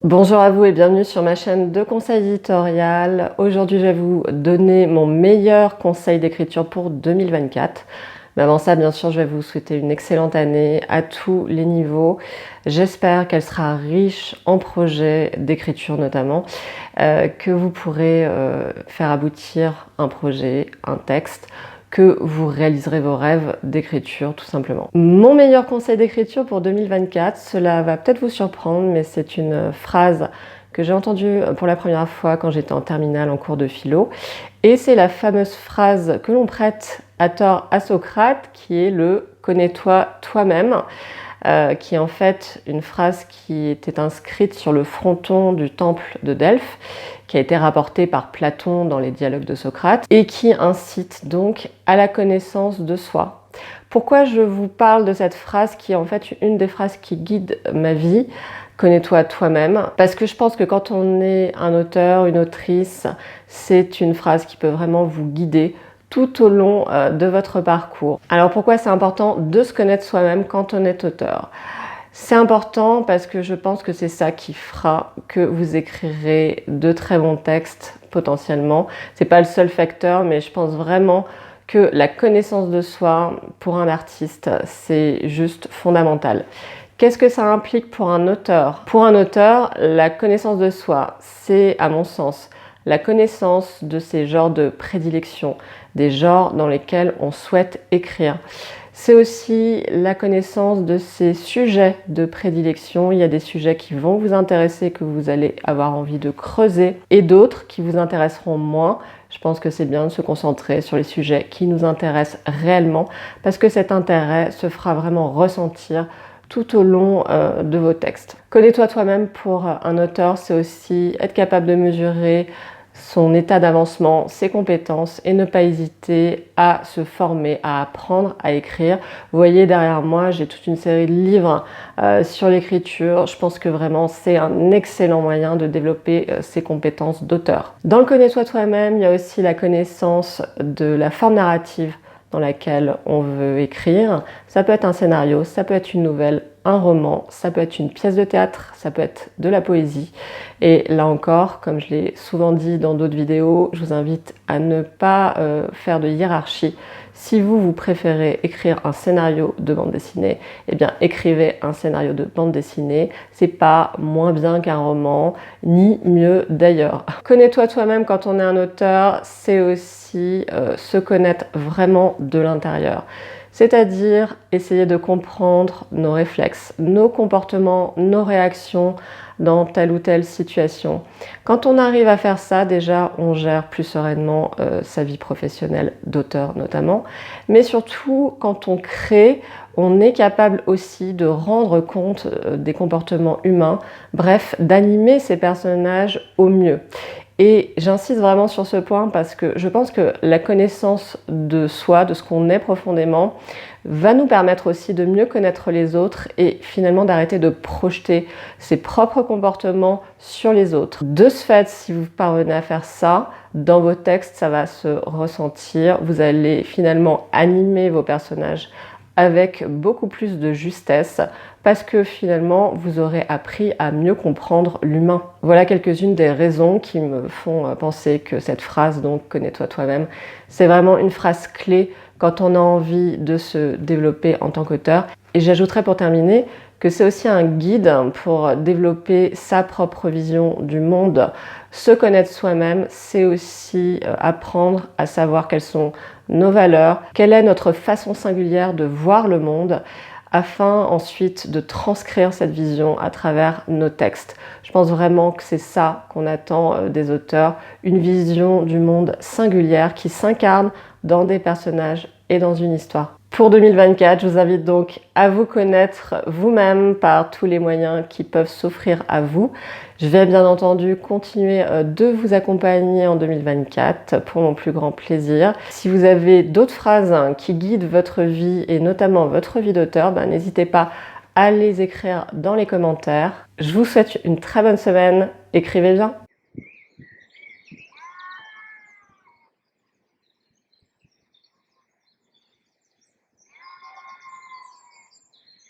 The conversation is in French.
Bonjour à vous et bienvenue sur ma chaîne de conseils éditorial. Aujourd'hui, je vais vous donner mon meilleur conseil d'écriture pour 2024. Mais avant ça, bien sûr, je vais vous souhaiter une excellente année à tous les niveaux. J'espère qu'elle sera riche en projets d'écriture notamment, que vous pourrez faire aboutir un projet, un texte, que vous réaliserez vos rêves d'écriture tout simplement. Mon meilleur conseil d'écriture pour 2024, cela va peut-être vous surprendre, mais c'est une phrase que j'ai entendue pour la première fois quand j'étais en terminale en cours de philo. Et c'est la fameuse phrase que l'on prête à tort à Socrate, qui est le « connais-toi toi-même ». Qui est en fait une phrase qui était inscrite sur le fronton du temple de Delphes, qui a été rapportée par Platon dans les dialogues de Socrate, et qui incite donc à la connaissance de soi. Pourquoi je vous parle de cette phrase qui est en fait une des phrases qui guide ma vie, connais-toi toi-même, parce que je pense que quand on est un auteur, une autrice, c'est une phrase qui peut vraiment vous guider tout au long de votre parcours. Alors pourquoi c'est important de se connaître soi-même quand on est auteur? C'est important parce que je pense que c'est ça qui fera que vous écrirez de très bons textes potentiellement. C'est pas le seul facteur, mais je pense vraiment que la connaissance de soi pour un artiste, c'est juste fondamental. Qu'est-ce que ça implique pour un auteur? Pour un auteur, la connaissance de soi, c'est à mon sens la connaissance de ces genres de prédilection, des genres dans lesquels on souhaite écrire. C'est aussi la connaissance de ces sujets de prédilection. Il y a des sujets qui vont vous intéresser, que vous allez avoir envie de creuser, et d'autres qui vous intéresseront moins. Je pense que c'est bien de se concentrer sur les sujets qui nous intéressent réellement, parce que cet intérêt se fera vraiment ressentir tout au long de vos textes. Connais-toi toi-même pour un auteur, c'est aussi être capable de mesurer son état d'avancement, ses compétences et ne pas hésiter à se former, à apprendre à écrire. Vous voyez derrière moi, j'ai toute une série de livres sur l'écriture. Je pense que vraiment c'est un excellent moyen de développer ses compétences d'auteur. Dans le Connais-toi toi-même, il y a aussi la connaissance de la forme narrative dans laquelle on veut écrire. Ça peut être un scénario, ça peut être une nouvelle, un roman, ça peut être une pièce de théâtre, ça peut être de la poésie. Et là encore, comme je l'ai souvent dit dans d'autres vidéos, je vous invite à ne pas faire de hiérarchie. Si vous préférez écrire un scénario de bande dessinée, eh bien écrivez un scénario de bande dessinée. C'est pas moins bien qu'un roman, ni mieux d'ailleurs. Connais-toi toi-même quand on est un auteur, c'est aussi se connaître vraiment de l'intérieur. C'est-à-dire essayer de comprendre nos réflexes, nos comportements, nos réactions dans telle ou telle situation. Quand on arrive à faire ça, déjà, on gère plus sereinement sa vie professionnelle d'auteur notamment. Mais surtout, quand on crée, on est capable aussi de rendre compte des comportements humains, bref, d'animer ces personnages au mieux. Et j'insiste vraiment sur ce point parce que je pense que la connaissance de soi, de ce qu'on est profondément, va nous permettre aussi de mieux connaître les autres et finalement d'arrêter de projeter ses propres comportements sur les autres. De ce fait, si vous parvenez à faire ça, dans vos textes, ça va se ressentir. Vous allez finalement animer vos personnages avec beaucoup plus de justesse parce que finalement vous aurez appris à mieux comprendre l'humain. Voilà quelques-unes des raisons qui me font penser que cette phrase, donc « connais-toi toi-même », c'est vraiment une phrase clé quand on a envie de se développer en tant qu'auteur. Et j'ajouterais pour terminer que c'est aussi un guide pour développer sa propre vision du monde. Se connaître soi-même, c'est aussi apprendre à savoir quelles sont nos valeurs, quelle est notre façon singulière de voir le monde, afin ensuite de transcrire cette vision à travers nos textes. Je pense vraiment que c'est ça qu'on attend des auteurs, une vision du monde singulière qui s'incarne dans des personnages et dans une histoire. Pour 2024, je vous invite donc à vous connaître vous-même par tous les moyens qui peuvent s'offrir à vous. Je vais bien entendu continuer de vous accompagner en 2024 pour mon plus grand plaisir. Si vous avez d'autres phrases qui guident votre vie et notamment votre vie d'auteur, n'hésitez pas à les écrire dans les commentaires. Je vous souhaite une très bonne semaine. Écrivez bien!